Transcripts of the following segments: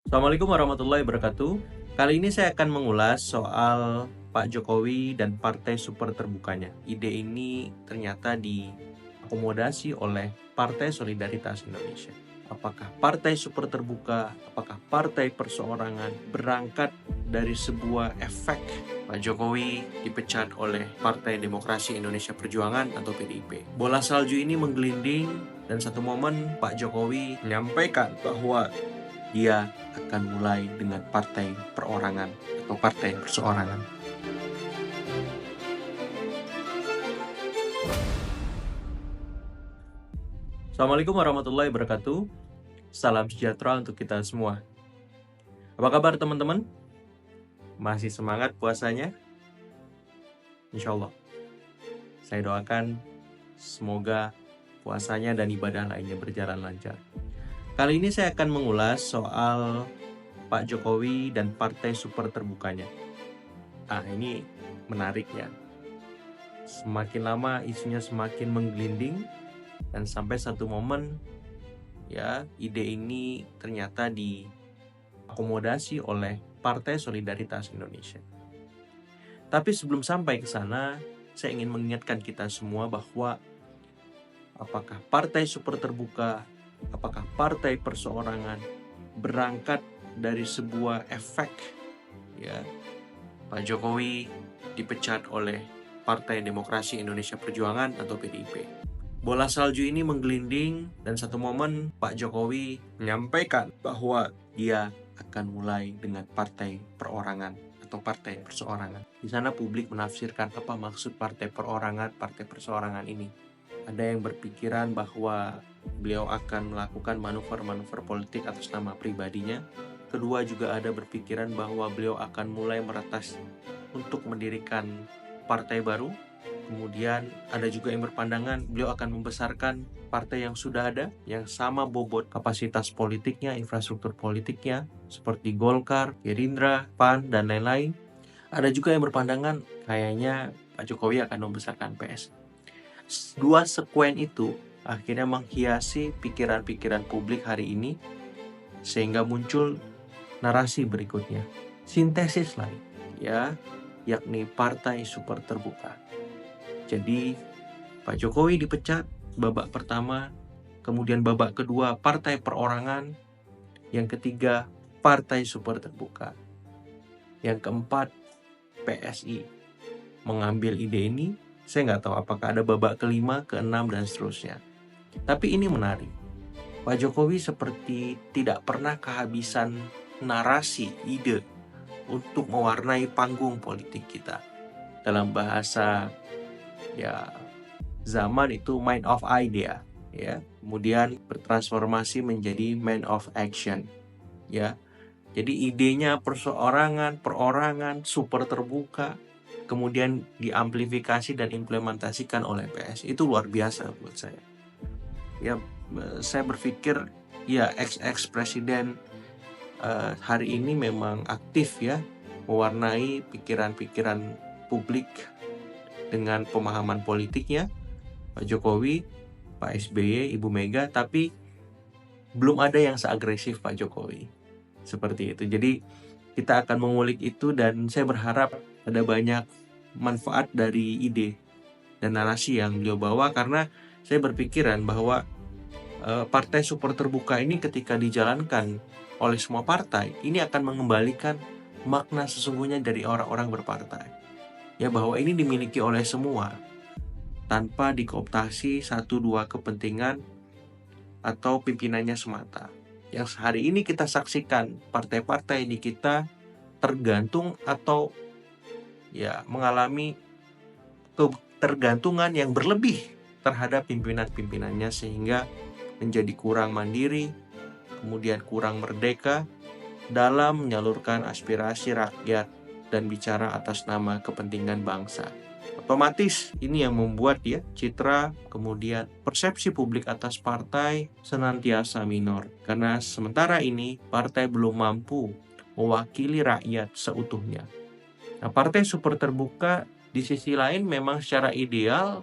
Assalamualaikum warahmatullahi wabarakatuh. Kali ini saya akan mengulas soal Pak Jokowi dan partai super terbukanya. Ide ini ternyata diakomodasi oleh Partai Solidaritas Indonesia. Apakah partai super terbuka, apakah partai perseorangan berangkat dari sebuah efek Pak Jokowi dipecat oleh Partai Demokrasi Indonesia Perjuangan atau PDIP. Bola salju ini menggelinding dan satu momen Pak Jokowi menyampaikan bahwa dia akan mulai dengan partai perorangan atau partai perseorangan. Assalamualaikum warahmatullahi wabarakatuh. Salam sejahtera untuk kita semua. Apa kabar teman-teman? Masih semangat puasanya? Insya Allah. Saya doakan semoga puasanya dan ibadah lainnya berjalan lancar. Kali ini saya akan mengulas soal Pak Jokowi dan partai super terbukanya. Ini menarik ya. Semakin lama isunya semakin menggelinding dan sampai satu momen ya ide ini ternyata diakomodasi oleh Partai Solidaritas Indonesia. Tapi sebelum sampai ke sana, saya ingin mengingatkan kita semua bahwa apakah partai super terbuka, apakah partai perseorangan berangkat dari sebuah efek ya Pak Jokowi dipecat oleh Partai Demokrasi Indonesia Perjuangan atau PDIP. Bola salju ini menggelinding dan satu momen Pak Jokowi menyampaikan bahwa dia akan mulai dengan partai perorangan atau partai perseorangan. Di sana publik menafsirkan apa maksud partai perorangan, partai perseorangan ini. Ada yang berpikiran bahwa beliau akan melakukan manuver-manuver politik atas nama pribadinya. Kedua, juga ada berpikiran bahwa beliau akan mulai meretas untuk mendirikan partai baru. Kemudian ada juga yang berpandangan beliau akan membesarkan partai yang sudah ada, yang sama bobot kapasitas politiknya, infrastruktur politiknya, seperti Golkar, Gerindra, PAN, dan lain-lain. Ada juga yang berpandangan kayaknya Pak Jokowi akan membesarkan PS. Dua sekuen itu akhirnya menghiasi pikiran-pikiran publik hari ini, sehingga muncul narasi berikutnya, sintesis lain, yakni partai super terbuka. Jadi Pak Jokowi dipecat babak pertama, kemudian babak kedua partai perorangan, yang ketiga partai super terbuka, yang keempat PSI mengambil ide ini. Saya nggak tahu apakah ada babak kelima, keenam, dan seterusnya. Tapi ini menarik. Pak Jokowi seperti tidak pernah kehabisan narasi, ide untuk mewarnai panggung politik kita. Dalam bahasa zaman itu mind of idea, kemudian bertransformasi menjadi man of action, Jadi idenya perorangan, super terbuka, kemudian diamplifikasi dan implementasikan oleh PS. Itu luar biasa buat saya. Saya berpikir ex presiden hari ini memang aktif mewarnai pikiran-pikiran publik dengan pemahaman politiknya, Pak Jokowi, Pak SBY, Ibu Mega, tapi belum ada yang seagresif Pak Jokowi. Seperti itu. Jadi kita akan mengulik itu dan saya berharap ada banyak manfaat dari ide dan narasi yang beliau bawa, karena saya berpikiran bahwa partai super terbuka ini ketika dijalankan oleh semua partai, ini akan mengembalikan makna sesungguhnya dari orang-orang berpartai. Bahwa ini dimiliki oleh semua tanpa dikooptasi 1-2 kepentingan atau pimpinannya semata. Yang hari ini kita saksikan partai-partai di kita tergantung atau mengalami ketergantungan yang berlebih terhadap pimpinan-pimpinannya, sehingga menjadi kurang mandiri, kemudian kurang merdeka dalam menyalurkan aspirasi rakyat dan bicara atas nama kepentingan bangsa. Otomatis ini yang membuat citra, kemudian persepsi publik atas partai senantiasa minor, karena sementara ini partai belum mampu mewakili rakyat seutuhnya. Nah, partai super terbuka di sisi lain memang secara ideal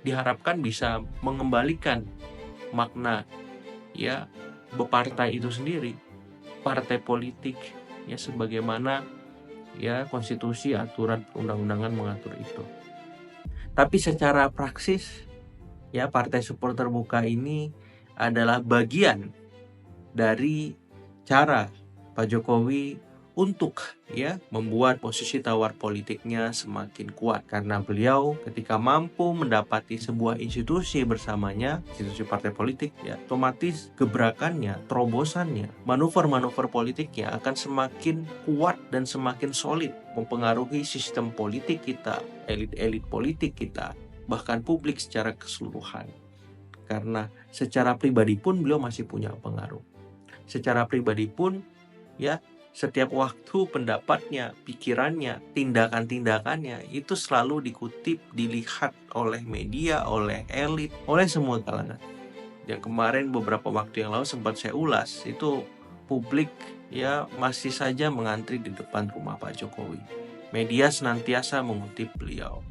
diharapkan bisa mengembalikan makna bepartai itu sendiri. partai politik ya sebagaimana ya konstitusi, aturan perundang-undangan mengatur itu. Tapi secara praksis ya partai support terbuka ini adalah bagian dari cara Pak Jokowi untuk ya membuat posisi tawar politiknya semakin kuat, karena beliau ketika mampu mendapati sebuah institusi bersamanya, institusi partai politik ya, otomatis gebrakannya, terobosannya, manuver-manuver politiknya akan semakin kuat dan semakin solid mempengaruhi sistem politik kita, elit-elit politik kita, bahkan publik secara keseluruhan. Karena secara pribadi pun beliau masih punya pengaruh. Secara pribadi pun ya setiap waktu pendapatnya, pikirannya, tindakan-tindakannya itu selalu dikutip, dilihat oleh media, oleh elit, oleh semua kalangan. Yang kemarin beberapa waktu yang lalu sempat saya ulas, itu publik ya masih saja mengantri di depan rumah Pak Jokowi. Media senantiasa mengutip beliau.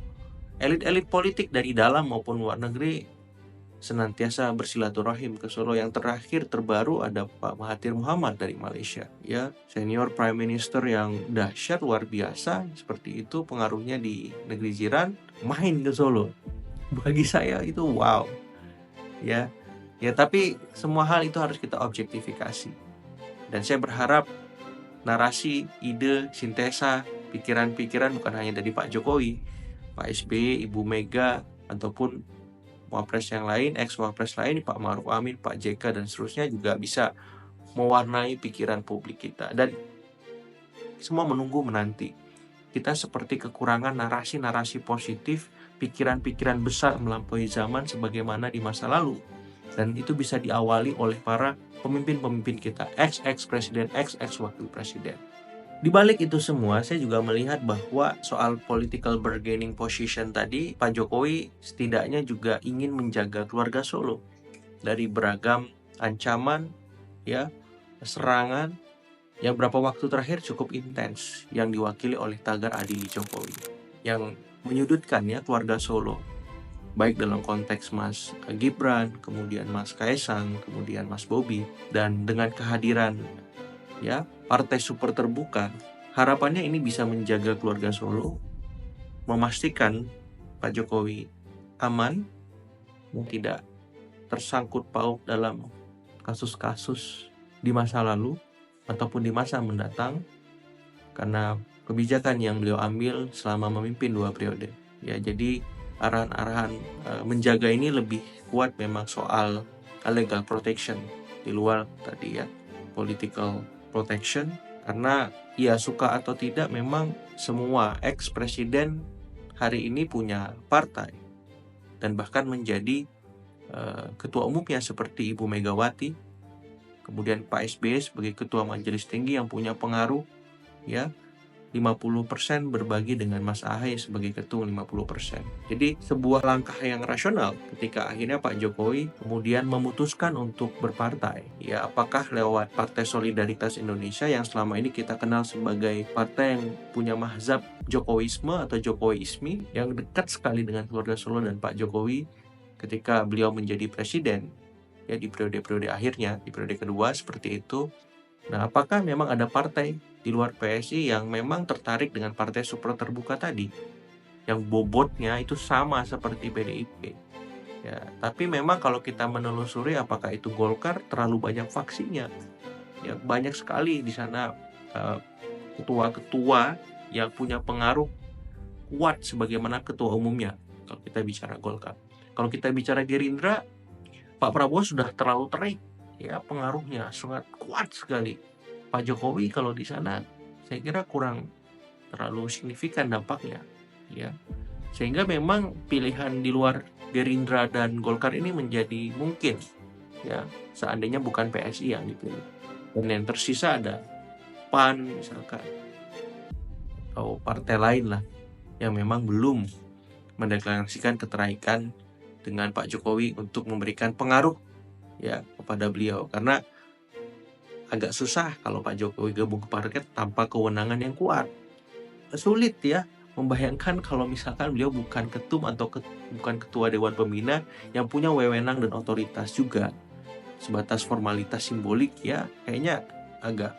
Elit-elit politik dari dalam maupun luar negeri senantiasa bersilaturahim ke Solo. Yang terakhir terbaru ada Pak Mahathir Mohamad dari Malaysia, ya senior prime minister yang dahsyat luar biasa seperti itu pengaruhnya di negeri jiran, main ke Solo. Bagi saya itu wow, ya tapi semua hal itu harus kita objektifikasi, dan saya berharap narasi, ide, sintesa, pikiran-pikiran bukan hanya dari Pak Jokowi, Pak SBY, Ibu Mega, ataupun Wapres yang lain, ex-Wapres lain, Pak Ma'ruf Amin, Pak JK, dan seterusnya juga bisa mewarnai pikiran publik kita. Dan semua menunggu menanti. Kita seperti kekurangan narasi-narasi positif, pikiran-pikiran besar melampaui zaman sebagaimana di masa lalu. Dan itu bisa diawali oleh para pemimpin-pemimpin kita, ex-presiden, ex-wakil presiden. Di balik itu semua, saya juga melihat bahwa soal political bargaining position tadi, Pak Jokowi setidaknya juga ingin menjaga keluarga Solo dari beragam ancaman, ya, serangan yang beberapa waktu terakhir cukup intens yang diwakili oleh tagar Adili Jokowi yang menyudutkan ya keluarga Solo, baik dalam konteks Mas Gibran, kemudian Mas Kaesang, kemudian Mas Bobi, dan dengan kehadiran ya partai super terbuka, harapannya ini bisa menjaga keluarga Solo, memastikan Pak Jokowi aman, tidak tersangkut paut dalam kasus-kasus di masa lalu ataupun di masa mendatang, karena kebijakan yang beliau ambil selama memimpin 2 periode. Ya, jadi arahan-arahan menjaga ini lebih kuat memang soal legal protection di luar tadi ya political protection, karena ya suka atau tidak memang semua ex-presiden hari ini punya partai dan bahkan menjadi ketua umumnya seperti Ibu Megawati, kemudian Pak SBY sebagai ketua majelis tinggi yang punya pengaruh ya 50% berbagi dengan Mas Ahaye sebagai ketua 50%. Jadi sebuah langkah yang rasional ketika akhirnya Pak Jokowi kemudian memutuskan untuk berpartai. Ya, apakah lewat Partai Solidaritas Indonesia yang selama ini kita kenal sebagai partai yang punya mazhab Jokowisme atau Jokowismi yang dekat sekali dengan keluarga Solo dan Pak Jokowi ketika beliau menjadi presiden ya di periode-periode akhirnya, di periode kedua seperti itu. Nah, apakah memang ada partai di luar PSI yang memang tertarik dengan partai super terbuka tadi, yang bobotnya itu sama seperti PDIP? Ya, tapi memang kalau kita menelusuri apakah itu Golkar, terlalu banyak faksinya. Ya, banyak sekali di sana ketua-ketua yang punya pengaruh kuat sebagaimana ketua umumnya. Kalau kita bicara Golkar, kalau kita bicara Gerindra, Pak Prabowo sudah terlalu terik. Ya, pengaruhnya sangat kuat sekali. Pak Jokowi kalau di sana saya kira kurang terlalu signifikan dampaknya, ya. Sehingga memang pilihan di luar Gerindra dan Golkar ini menjadi mungkin, ya, seandainya bukan PSI yang dipilih. Dan yang tersisa ada PAN misalkan, atau partai lain lah yang memang belum mendeklarasikan keterkaitan dengan Pak Jokowi untuk memberikan pengaruh ya kepada beliau, karena agak susah kalau Pak Jokowi gabung ke partai tanpa kewenangan yang kuat. Sulit ya membayangkan kalau misalkan beliau bukan ketum atau bukan ketua Dewan Pembina yang punya wewenang dan otoritas juga. Sebatas formalitas simbolik ya kayaknya agak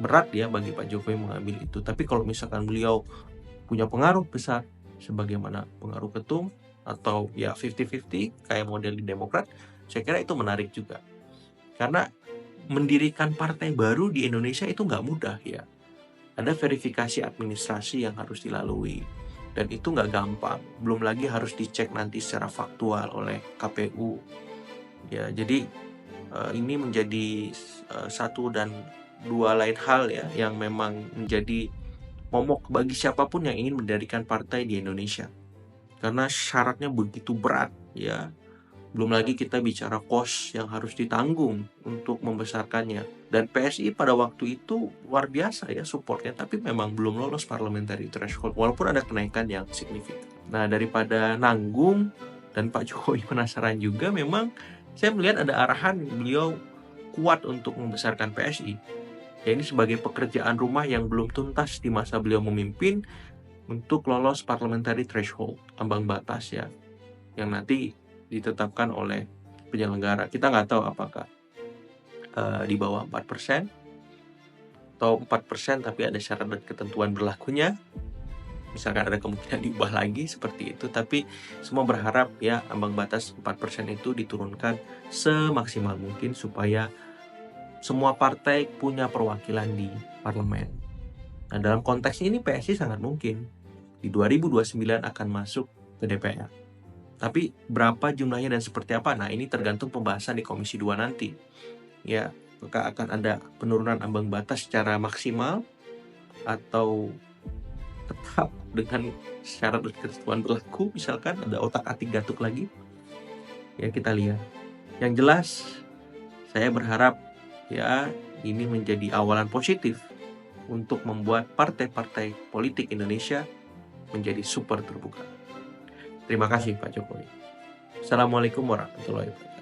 berat ya bagi Pak Jokowi mengambil itu. Tapi kalau misalkan beliau punya pengaruh besar sebagaimana pengaruh ketum atau ya 50-50 kayak model di Demokrat, saya kira itu menarik juga. Karena mendirikan partai baru di Indonesia itu nggak mudah ya. Ada verifikasi administrasi yang harus dilalui dan itu nggak gampang. Belum lagi harus dicek nanti secara faktual oleh KPU. Ya, jadi ini menjadi satu dan dua lain hal ya yang memang menjadi momok bagi siapapun yang ingin mendirikan partai di Indonesia. Karena syaratnya begitu berat ya. Belum lagi kita bicara kos yang harus ditanggung untuk membesarkannya. Dan PSI pada waktu itu luar biasa ya supportnya, tapi memang belum lolos parliamentary threshold walaupun ada kenaikan yang signifikan. Nah, daripada nanggung dan Pak Jokowi penasaran juga, memang saya melihat ada arahan beliau kuat untuk membesarkan PSI. Ya, ini sebagai pekerjaan rumah yang belum tuntas di masa beliau memimpin untuk lolos parliamentary threshold, ambang batas ya, yang nanti ditetapkan oleh penyelenggara. Kita nggak tahu apakah di bawah 4% atau 4% tapi ada syarat dan ketentuan berlakunya. Misalkan ada kemungkinan diubah lagi seperti itu, tapi semua berharap ya ambang batas 4% itu diturunkan semaksimal mungkin supaya semua partai punya perwakilan di parlemen. Nah, dalam konteks ini PSI sangat mungkin di 2029 akan masuk ke DPR. Tapi berapa jumlahnya dan seperti apa? Nah, ini tergantung pembahasan di Komisi 2 nanti. Ya, apakah akan ada penurunan ambang batas secara maksimal atau tetap dengan syarat dan ketentuan berlaku, misalkan ada otak-atik gatuk lagi. Ya, kita lihat. Yang jelas, saya berharap ya ini menjadi awalan positif untuk membuat partai-partai politik Indonesia menjadi super terbuka. Terima kasih Pak Jokowi. Assalamualaikum warahmatullahi wabarakatuh.